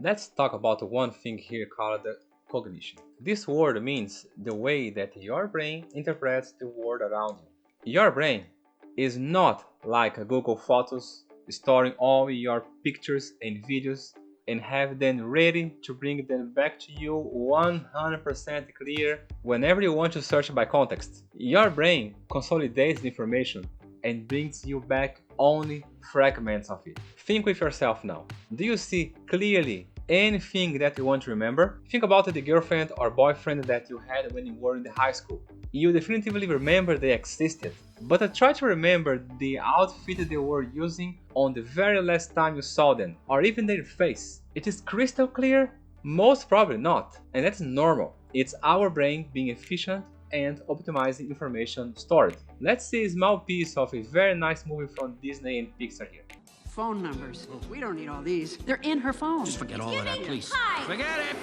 Let's talk about one thing here called cognition. This word means the way that your brain interprets the world around you. Your brain is not like a Google Photos, storing all your pictures and videos and have them ready to bring them back to you 100% clear whenever you want to search by context. Your brain consolidates the information and brings you back only fragments of it. Think with yourself now. Do you see clearly anything that you want to remember? Think about the girlfriend or boyfriend that you had when you were in the high school. You definitively remember they existed, but try to remember the outfit they were using on the very last time you saw them, or even their face. It is crystal clear? Most probably not, and that's normal. It's our brain being efficient and optimizing information stored. Let's see a small piece of a very nice movie from Disney and Pixar here. Phone numbers. We don't need all these. They're in her phone. Just forget all of that, please. Hi. Forget it!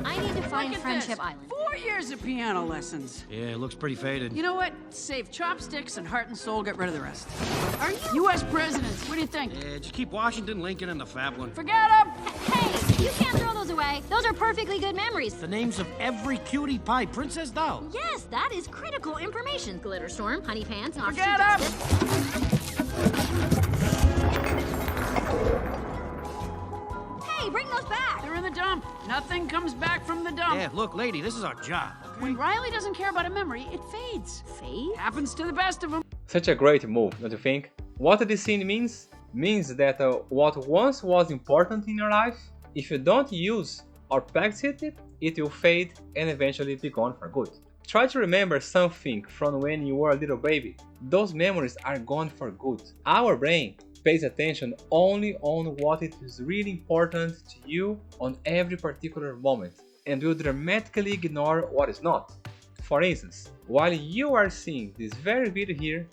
I need to find Look at Friendship this. Island. 4 years of piano lessons. Yeah, it looks pretty faded. You know what? Save chopsticks and heart and soul, get rid of the rest. Are you U.S. presidents? What do you think? Yeah, just keep Washington, Lincoln, and the Fab one. Forget them! Hey, you can't throw those away. Those are perfectly good memories. The names of every cutie pie princess doll. Yes, that is critical information. Glitterstorm, Honey Pants, Nazi Forget 'em! Hey, bring those back. They're in the dump. Nothing comes back from the dump. Yeah, look, lady, this is our job. When Riley doesn't care about a memory, it fades. Fade? Happens to the best of them. Such a great move, don't you think? What this scene means? Means that what once was important in your life, if you don't use or practice it, it will fade and eventually be gone for good. Try to remember something from when you were a little baby. Those memories are gone for good. Our brain pays attention only on what it is really important to you on every particular moment and will dramatically ignore what is not. For instance, while you are seeing this very video here,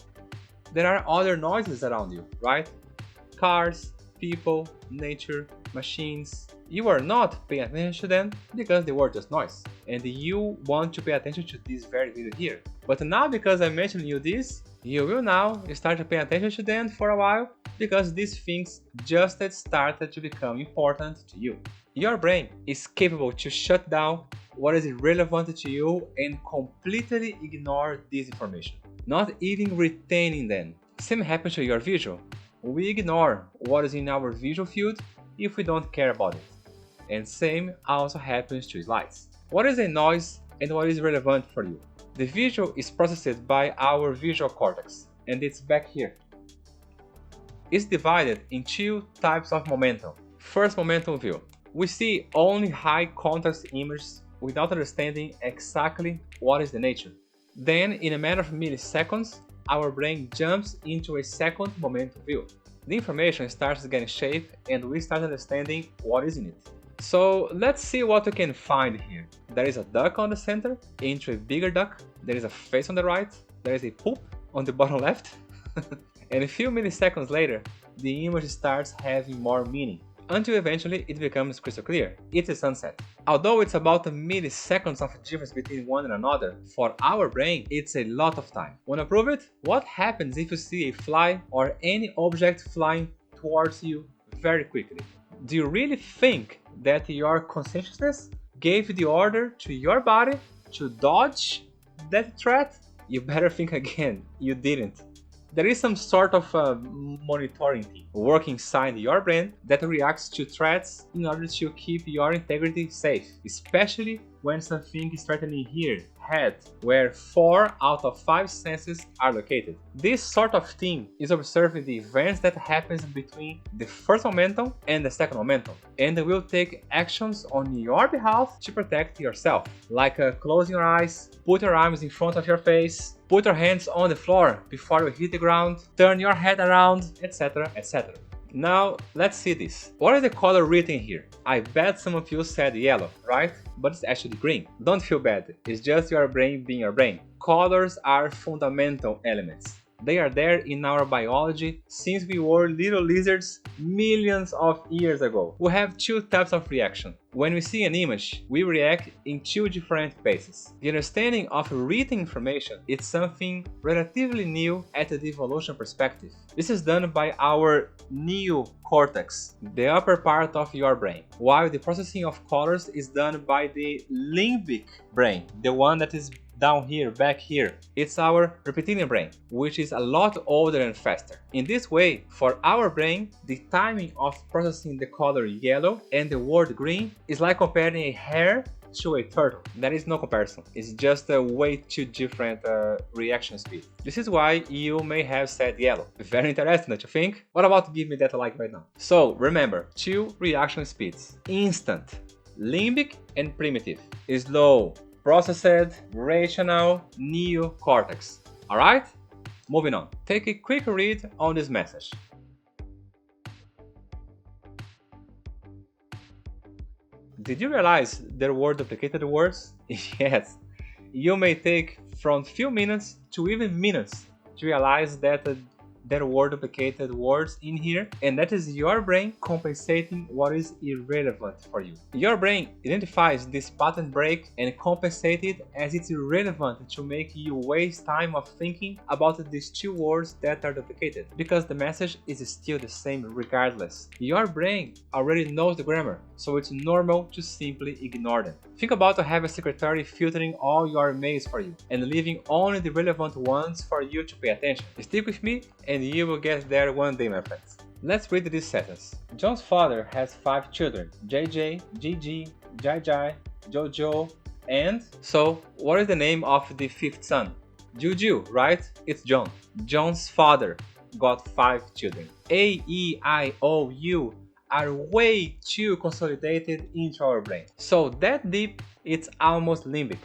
there are other noises around you, right? Cars, people, nature, machines. You are not paying attention to them because they were just noise, and you want to pay attention to this very video here. But now, because I mentioned you this, you will now start to pay attention to them for a while because these things just started to become important to you. Your brain is capable to shut down what is irrelevant to you and completely ignore this information, not even retaining them. Same happens to your visual. We ignore what is in our visual field if we don't care about it. And same also happens to slides. What is a noise and what is relevant for you? The visual is processed by our visual cortex, and it's back here. It's divided in two types of momentum. First momentum view. We see only high contrast images without understanding exactly what is the nature. Then, in a matter of milliseconds, our brain jumps into a second momentum view. The information starts getting shape and we start understanding what is in it. So let's see what we can find here. There is a duck on the center, into a bigger duck, there is a face on the right, there is a poop on the bottom left, and a few milliseconds later, the image starts having more meaning, until eventually it becomes crystal clear. It's a sunset. Although it's about milliseconds of difference between one and another, for our brain it's a lot of time. Wanna prove it? What happens if you see a fly or any object flying towards you very quickly? Do you really think that your consciousness gave the order to your body to dodge that threat? You better think again, you didn't. There is some sort of monitoring thing working inside your brain that reacts to threats in order to keep your integrity safe, especially when something is threatening here, head, where 4 out of 5 senses are located. This sort of thing is observing the events that happens between the first momentum and the second momentum, and will take actions on your behalf to protect yourself, like closing your eyes, put your arms in front of your face, put your hands on the floor before you hit the ground, turn your head around, etc, etc. Now, let's see this. What is the color written here? I bet some of you said yellow, right? But it's actually green. Don't feel bad, it's just your brain being your brain. Colors are fundamental elements. They are there in our biology since we were little lizards millions of years ago. We have two types of reaction. When we see an image, we react in two different phases. The understanding of written information is something relatively new at the evolution perspective. This is done by our neocortex, the upper part of your brain, while the processing of colors is done by the limbic brain, the one that is down here, back here. It's our reptilian brain, which is a lot older and faster. In this way, for our brain, the timing of processing the color yellow and the word green is like comparing a hare to a turtle. There is no comparison. It's just a way too different reaction speed. This is why you may have said yellow. Very interesting, don't you think? What about give me that like right now? So remember, two reaction speeds: instant, limbic, and primitive. Slow, processed, rational, neocortex. Alright? Moving on. Take a quick read on this message. Did you realize there were duplicated words? Yes. You may take from few minutes to even minutes to realize that there were duplicated words in here, and that is your brain compensating what is irrelevant for you. Your brain identifies this pattern break and compensates it as it's irrelevant to make you waste time of thinking about these two words that are duplicated, because the message is still the same regardless. Your brain already knows the grammar, so it's normal to simply ignore them. Think about to have a secretary filtering all your emails for you and leaving only the relevant ones for you to pay attention. Stick with me and you will get there one day, my friends. Let's read this sentence. John's father has 5 children: JJ, Gigi, Jai, Jojo, and... So, what is the name of the 5th son? Juju, right? It's John. John's father got 5 children. A, E, I, O, U are way too consolidated into our brain. So that deep, it's almost limbic.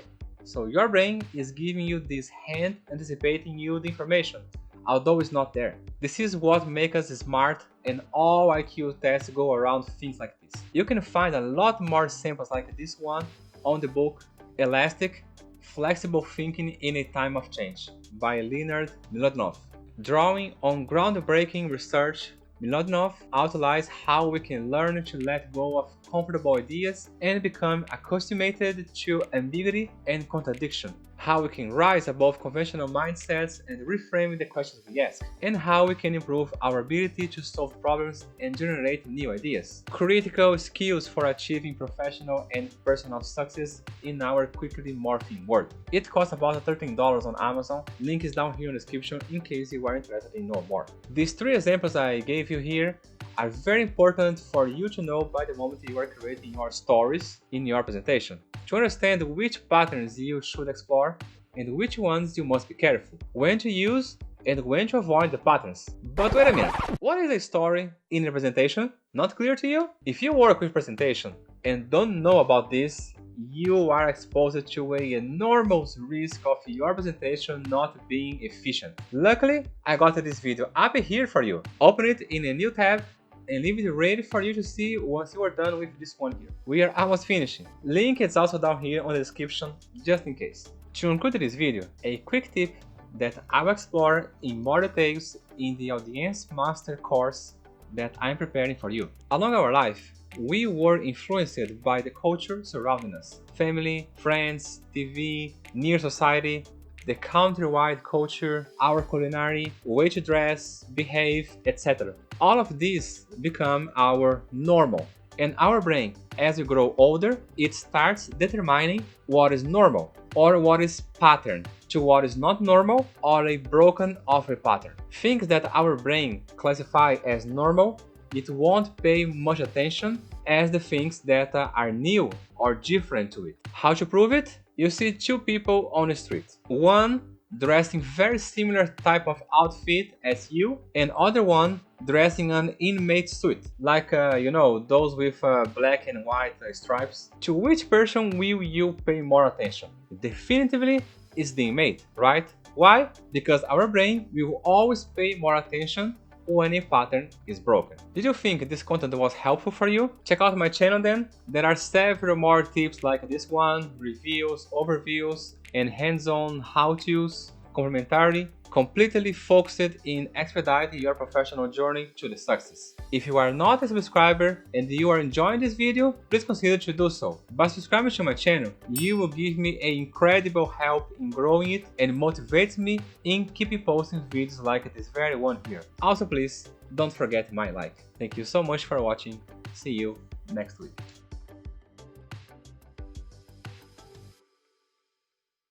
So your brain is giving you this hint, anticipating you the information, although it's not there. This is what makes us smart, and all IQ tests go around things like this. You can find a lot more samples like this one on the book Elastic, Flexible Thinking in a Time of Change by Leonard Mlodinow. Drawing on groundbreaking research, Mlodinow outlines how we can learn to let go of comfortable ideas and become accustomed to ambiguity and contradiction, how we can rise above conventional mindsets and reframe the questions we ask, and how we can improve our ability to solve problems and generate new ideas. Critical skills for achieving professional and personal success in our quickly morphing world. It costs about $13 on Amazon. Link is down here in the description in case you are interested in know more. These 3 examples I gave you here are very important for you to know by the moment you are creating your stories in your presentation, to understand which patterns you should explore and which ones you must be careful, when to use and when to avoid the patterns. But wait a minute, what is a story in a presentation? Not clear to you? If you work with presentation and don't know about this, you are exposed to an enormous risk of your presentation not being efficient. Luckily, I got this video up here for you. Open it in a new tab and leave it ready for you to see once you are done with this one here. We are almost finishing. Link is also down here on the description, just in case. To conclude this video, a quick tip that I will explore in more details in the Audience Master course that I'm preparing for you. Along our life, we were influenced by the culture surrounding us. Family, friends, TV, near society, the countrywide culture, our culinary, way to dress, behave, etc. All of these become our normal. And our brain, as we grow older, it starts determining what is normal or what is pattern to what is not normal or a broken off a pattern. Things that our brain classify as normal, it won't pay much attention as the things that are new or different to it. How to prove it? You see 2 people on the street. One dressing very similar type of outfit as you, and other one dressing an inmate suit, like those with black and white stripes. To which person will you pay more attention? Definitively is the inmate, right? Why? Because our brain will always pay more attention when a pattern is broken. Did you think this content was helpful for you? Check out my channel then. There are several more tips like this one, reviews, overviews, and hands-on how-tos. complementary, completely focused in expediting your professional journey to the success. If you are not a subscriber and you are enjoying this video, please consider to do so. By subscribing to my channel, you will give me an incredible help in growing it and motivates me in keeping posting videos like this very one here. Also please, don't forget my like. Thank you so much for watching. See you next week.